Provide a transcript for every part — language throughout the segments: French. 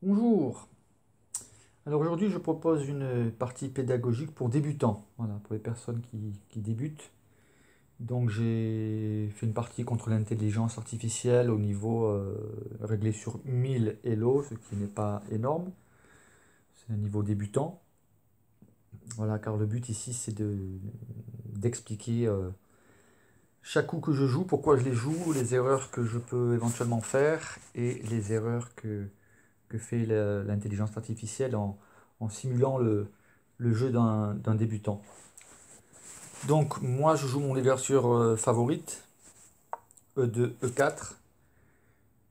Bonjour. Alors aujourd'hui, je propose une partie pédagogique pour débutants, voilà, pour les personnes qui débutent. Donc j'ai fait une partie contre l'intelligence artificielle au niveau réglé sur 1000 Elo, ce qui n'est pas énorme. C'est un niveau débutant. Voilà, car le but ici, c'est d'expliquer chaque coup que je joue, pourquoi je les joue, les erreurs que je peux éventuellement faire et les erreurs que fait l'intelligence artificielle en simulant le jeu d'un débutant. Donc moi je joue mon ouverture favorite, E2, E4,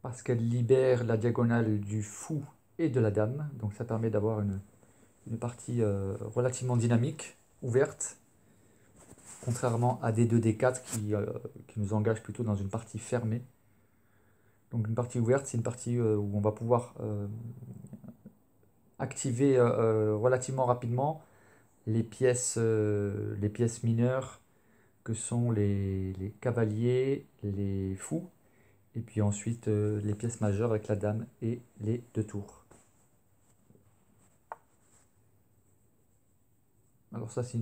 parce qu'elle libère la diagonale du fou et de la dame. Donc ça permet d'avoir une partie relativement dynamique, ouverte, contrairement à D2, D4 qui nous engage plutôt dans une partie fermée. Donc une partie ouverte, c'est une partie où on va pouvoir activer relativement rapidement les pièces mineures que sont les cavaliers, les fous, et puis ensuite les pièces majeures avec la dame et les deux tours. Alors ça c'est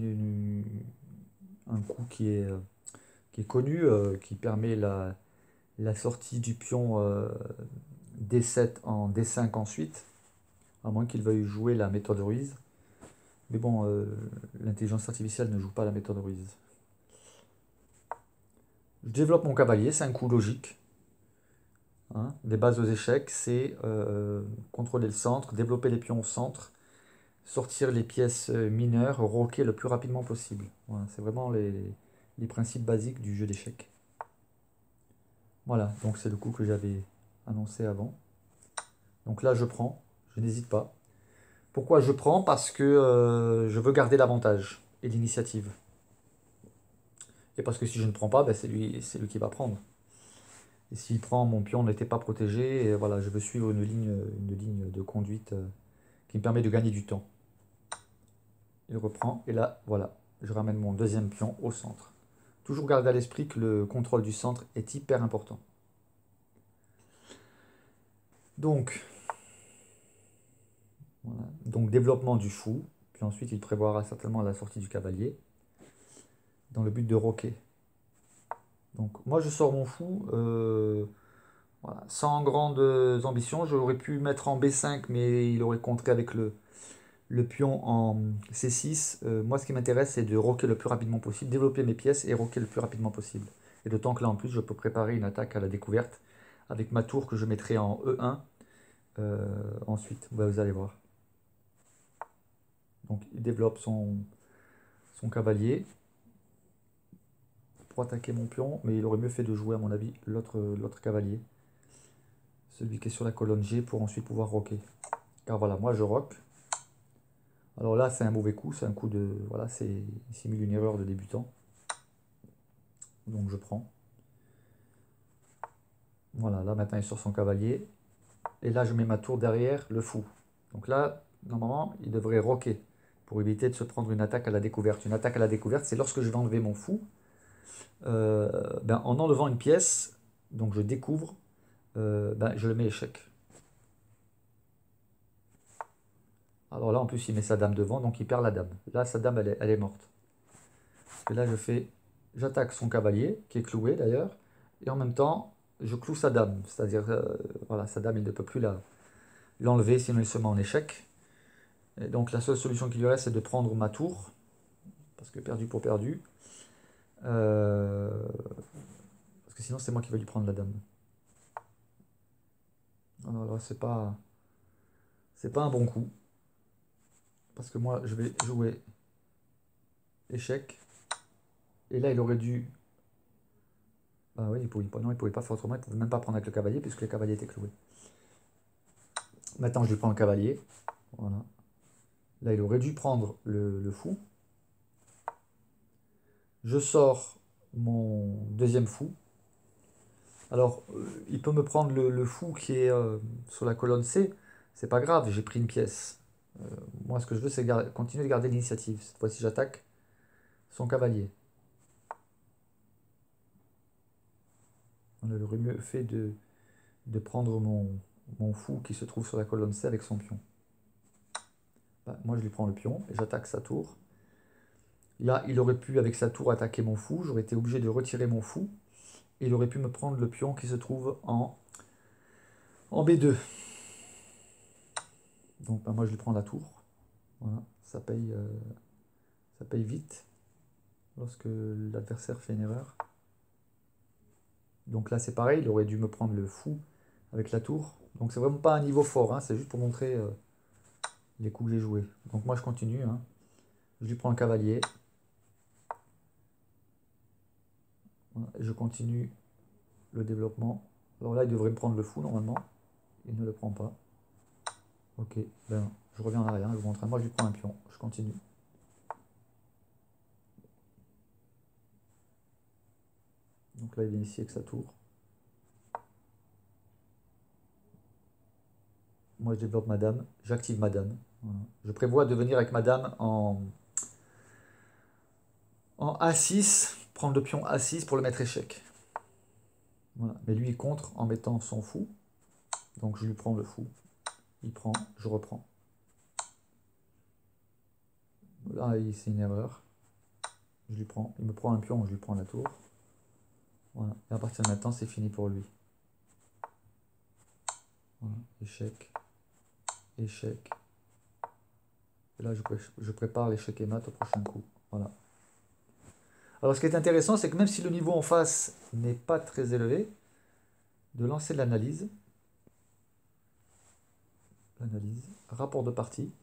un coup qui est connu, qui permet la sortie du pion D7 en D5 ensuite, à moins qu'il veuille jouer la méthode Ruiz. Mais bon, l'intelligence artificielle ne joue pas la méthode Ruiz. Je développe mon cavalier, c'est un coup logique. Hein. Les bases aux échecs, c'est contrôler le centre, développer les pions au centre, sortir les pièces mineures, roquer le plus rapidement possible. Voilà, c'est vraiment les principes basiques du jeu d'échecs. Voilà, donc c'est le coup que j'avais annoncé avant. Donc là, je prends, je n'hésite pas. Pourquoi je prends? Parce que je veux garder l'avantage et l'initiative. Et parce que si je ne prends pas, ben c'est lui qui va prendre. Et s'il prend, mon pion n'était pas protégé, et voilà, je veux suivre une ligne de conduite qui me permet de gagner du temps. Il reprend, et là, voilà, je ramène mon deuxième pion au centre. Toujours garder à l'esprit que le contrôle du centre est hyper important. Donc, voilà. Donc développement du fou, puis ensuite il prévoira certainement la sortie du cavalier, dans le but de roquer. Donc moi je sors mon fou, voilà, sans grandes ambitions. J'aurais pu mettre en B5, mais il aurait contré avec le pion en C6. Moi, ce qui m'intéresse, c'est de roquer le plus rapidement possible, développer mes pièces et roquer le plus rapidement possible. Et d'autant que là, en plus, je peux préparer une attaque à la découverte avec ma tour que je mettrai en E1 ensuite. Bah, vous allez voir. Donc, il développe son cavalier pour attaquer mon pion, mais il aurait mieux fait de jouer, à mon avis, l'autre cavalier, celui qui est sur la colonne G, pour ensuite pouvoir roquer. Car voilà, moi je roque. Alors là, c'est un mauvais coup, c'est un coup de. Voilà, il simule une erreur de débutant. Donc je prends. Voilà, là maintenant il est sur son cavalier. Et là je mets ma tour derrière le fou. Donc là, normalement, il devrait roquer pour éviter de se prendre une attaque à la découverte. Une attaque à la découverte, c'est lorsque je vais enlever mon fou, en enlevant une pièce, donc je découvre, je le mets échec. Alors là, en plus, il met sa dame devant, donc il perd la dame. Là, sa dame, elle est morte. Parce que là, j'attaque son cavalier, qui est cloué d'ailleurs, et en même temps, je cloue sa dame. C'est-à-dire, voilà, sa dame, il ne peut plus l'enlever, sinon il se met en échec. Et donc la seule solution qui lui reste, c'est de prendre ma tour, parce que perdu pour perdu. Euh, parce que sinon, c'est moi qui vais lui prendre la dame. Alors là, c'est pas un bon coup, parce que moi, je vais jouer échec. Et là, il aurait dû. Bah oui, non, il pouvait pas faire autrement, il pouvait même pas prendre avec le cavalier, puisque le cavalier était cloué. Maintenant, je lui prends le cavalier. Voilà. Là, il aurait dû prendre le fou. Je sors mon deuxième fou. Alors, il peut me prendre le fou qui est sur la colonne C. C'est pas grave, j'ai pris une pièce. Moi, ce que je veux, c'est continuer de garder l'initiative. Cette fois-ci, j'attaque son cavalier. On aurait mieux fait de prendre mon fou qui se trouve sur la colonne C avec son pion. Ben, moi, je lui prends le pion et j'attaque sa tour. Là, il aurait pu, avec sa tour, attaquer mon fou. J'aurais été obligé de retirer mon fou. Et il aurait pu me prendre le pion qui se trouve en B2. Donc, ben, moi, je lui prends la tour. Voilà, ça paye vite lorsque l'adversaire fait une erreur. Donc là, c'est pareil, il aurait dû me prendre le fou avec la tour. Donc, c'est vraiment pas un niveau fort, hein, c'est juste pour montrer les coups que j'ai joués. Donc, moi, je continue. Hein. Je lui prends le cavalier. Voilà, et je continue le développement. Alors là, il devrait me prendre le fou normalement. Il ne le prend pas. Ok, ben, je reviens en arrière, je vous montre. Moi, je lui prends un pion. Je continue. Donc là, il vient ici avec sa tour. Moi, je développe ma dame. J'active ma dame. Voilà. Je prévois de venir avec ma dame en A6, prendre le pion A6 pour le mettre échec. Voilà. Mais lui, il contre en mettant son fou. Donc, je lui prends le fou. Il prend, je reprends. Là, c'est une erreur. Je lui prends, il me prend un pion, je lui prends la tour. Voilà. Et à partir de maintenant, c'est fini pour lui. Voilà. Échec. Échec. Et là, je prépare l'échec et mat au prochain coup. Voilà. Alors, ce qui est intéressant, c'est que même si le niveau en face n'est pas très élevé, de lancer l'analyse. L'analyse. Rapport de partie.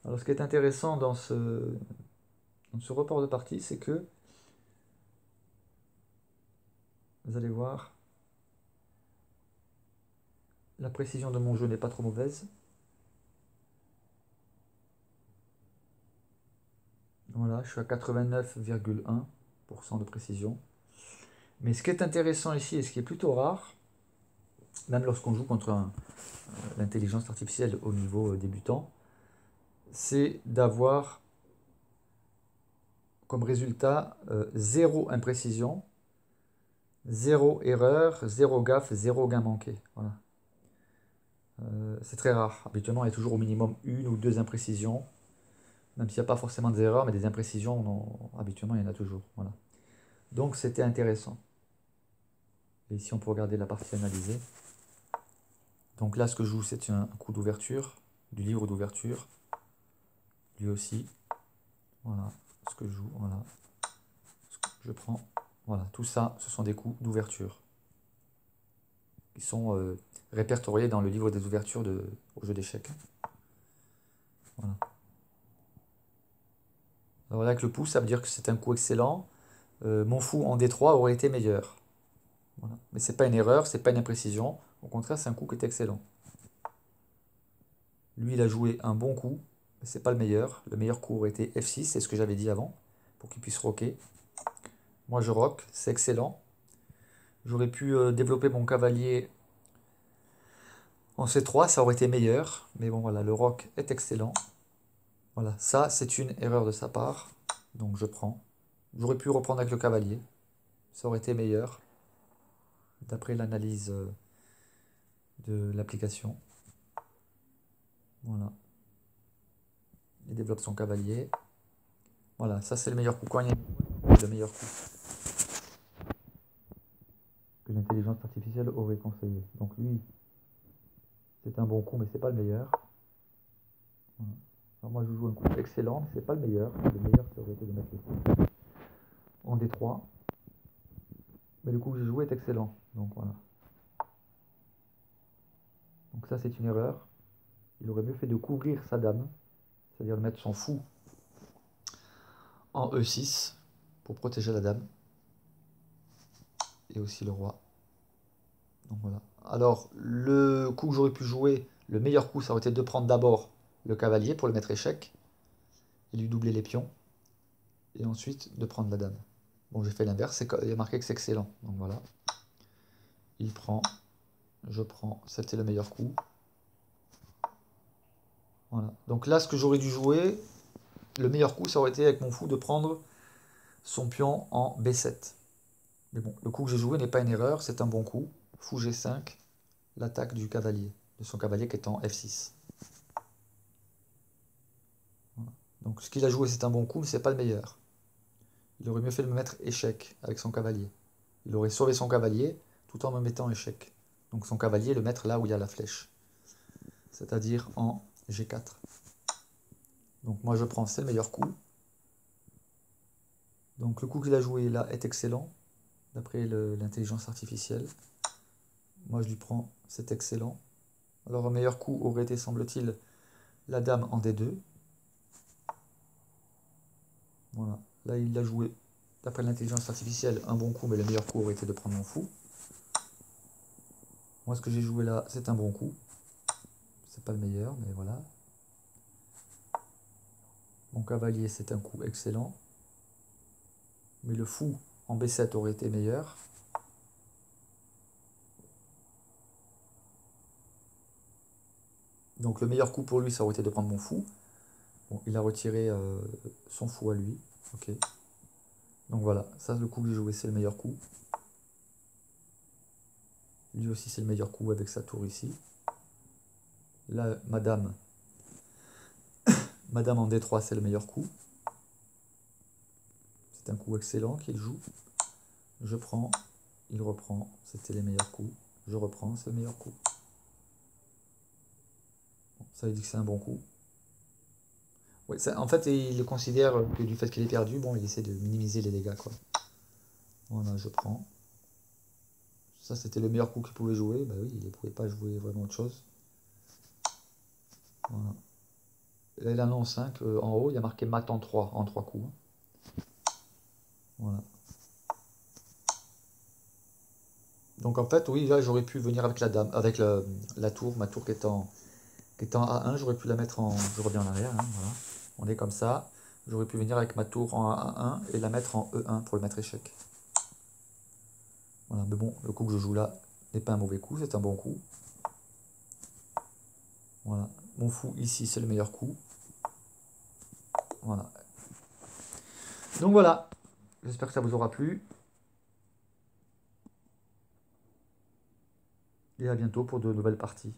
Alors, ce qui est intéressant dans ce rapport de partie, c'est que vous allez voir, la précision de mon jeu n'est pas trop mauvaise. Voilà, je suis à 89,1% de précision. Mais ce qui est intéressant ici, et ce qui est plutôt rare, même lorsqu'on joue contre l'intelligence artificielle au niveau débutant, c'est d'avoir comme résultat 0 imprécision, 0 erreur, 0 gaffe, 0 gain manqué. Voilà. C'est très rare. Habituellement, il y a toujours au minimum 1 ou 2 imprécisions. Même s'il n'y a pas forcément des erreurs, mais des imprécisions, habituellement, il y en a toujours. Voilà. Donc, c'était intéressant. Et ici, on peut regarder la partie analysée. Donc là, ce que je joue, c'est un coup d'ouverture, du livre d'ouverture. Lui aussi. Voilà ce que je joue. Voilà. Je prends. Voilà, tout ça, ce sont des coups d'ouverture. Qui sont répertoriés dans le livre des ouvertures au jeu d'échecs. Voilà. Alors là, avec le pouce, ça veut dire que c'est un coup excellent. Mon fou en D3 aurait été meilleur. Voilà. Mais c'est pas une erreur, c'est pas une imprécision. Au contraire, c'est un coup qui est excellent. Lui, il a joué un bon coup, mais c'est pas le meilleur. Le meilleur coup aurait été F6, c'est ce que j'avais dit avant, pour qu'il puisse roquer. Moi, je roque, c'est excellent. J'aurais pu développer mon cavalier en C3, ça aurait été meilleur. Mais bon, voilà, le roc est excellent. Voilà, ça, c'est une erreur de sa part. Donc, je prends. J'aurais pu reprendre avec le cavalier. Ça aurait été meilleur, d'après l'analyse de l'application. Voilà. Il développe son cavalier. Voilà, ça c'est le meilleur coup. Quand il y a le meilleur coup que l'intelligence artificielle aurait conseillé. Donc lui, c'est un bon coup, mais c'est pas le meilleur. Voilà. Alors moi, je joue un coup excellent, mais c'est pas le meilleur. Le meilleur, ça aurait été de mettre le coup en D3. Mais le coup que j'ai joué est excellent. Donc voilà. Donc ça, c'est une erreur. Il aurait mieux fait de couvrir sa dame, c'est-à-dire de mettre son fou en E6 pour protéger la dame. Et aussi le roi. Donc voilà. Alors, le coup que j'aurais pu jouer, le meilleur coup, ça aurait été de prendre d'abord le cavalier pour le mettre échec et lui doubler les pions. Et ensuite de prendre la dame. Bon, j'ai fait l'inverse, il y a marqué que c'est excellent. Donc voilà. Il prend, je prends, c'était le meilleur coup. Voilà. Donc là, ce que j'aurais dû jouer, le meilleur coup, ça aurait été avec mon fou de prendre son pion en B7. Mais bon, le coup que j'ai joué n'est pas une erreur, c'est un bon coup. fou G5, l'attaque du cavalier, de son cavalier qui est en F6. Voilà. Donc ce qu'il a joué c'est un bon coup, mais c'est pas le meilleur. Il aurait mieux fait de me mettre échec avec son cavalier. Il aurait sauvé son cavalier tout en me mettant échec. Donc son cavalier, le mettre là où il y a la flèche. C'est-à-dire en G4. Donc moi je prends, c'est le meilleur coup. Donc le coup qu'il a joué là est excellent, d'après l'intelligence artificielle. Moi je lui prends, c'est excellent. Alors un meilleur coup aurait été, semble-t-il, la dame en D2. Voilà, là il l'a joué, d'après l'intelligence artificielle, un bon coup, mais le meilleur coup aurait été de prendre mon fou. Moi ce que j'ai joué là, c'est un bon coup. C'est pas le meilleur, mais voilà. Mon cavalier, c'est un coup excellent. Mais le fou en B7 aurait été meilleur. Donc le meilleur coup pour lui, ça aurait été de prendre mon fou. Bon, il a retiré son fou à lui. Ok. Donc voilà, ça le coup que j'ai joué, c'est le meilleur coup. Lui aussi, c'est le meilleur coup avec sa tour ici. Là, madame en D3, c'est le meilleur coup. C'est un coup excellent qu'il joue. Je prends, il reprend, c'était les meilleurs coups. Je reprends, c'est le meilleur coup. Bon, ça, il dit que c'est un bon coup. Ouais, ça, en fait, il considère que du fait qu'il est perdu, bon, il essaie de minimiser les dégâts, quoi. Voilà, je prends. Ça, c'était le meilleur coup qu'il pouvait jouer. Bah oui, il ne pouvait pas jouer vraiment autre chose. Voilà. Là, il a en 5. En haut, il y a marqué mat en 3 coups. Voilà. Donc en fait, oui, là, j'aurais pu venir avec la dame, avec la tour, ma tour qui est en A1, j'aurais pu la mettre en... Je reviens en arrière, hein, voilà. On est comme ça. J'aurais pu venir avec ma tour en A1 et la mettre en E1 pour le mettre échec. Voilà, mais bon, le coup que je joue là n'est pas un mauvais coup, c'est un bon coup. Voilà, mon fou ici, c'est le meilleur coup. Voilà. Donc voilà, j'espère que ça vous aura plu. Et à bientôt pour de nouvelles parties.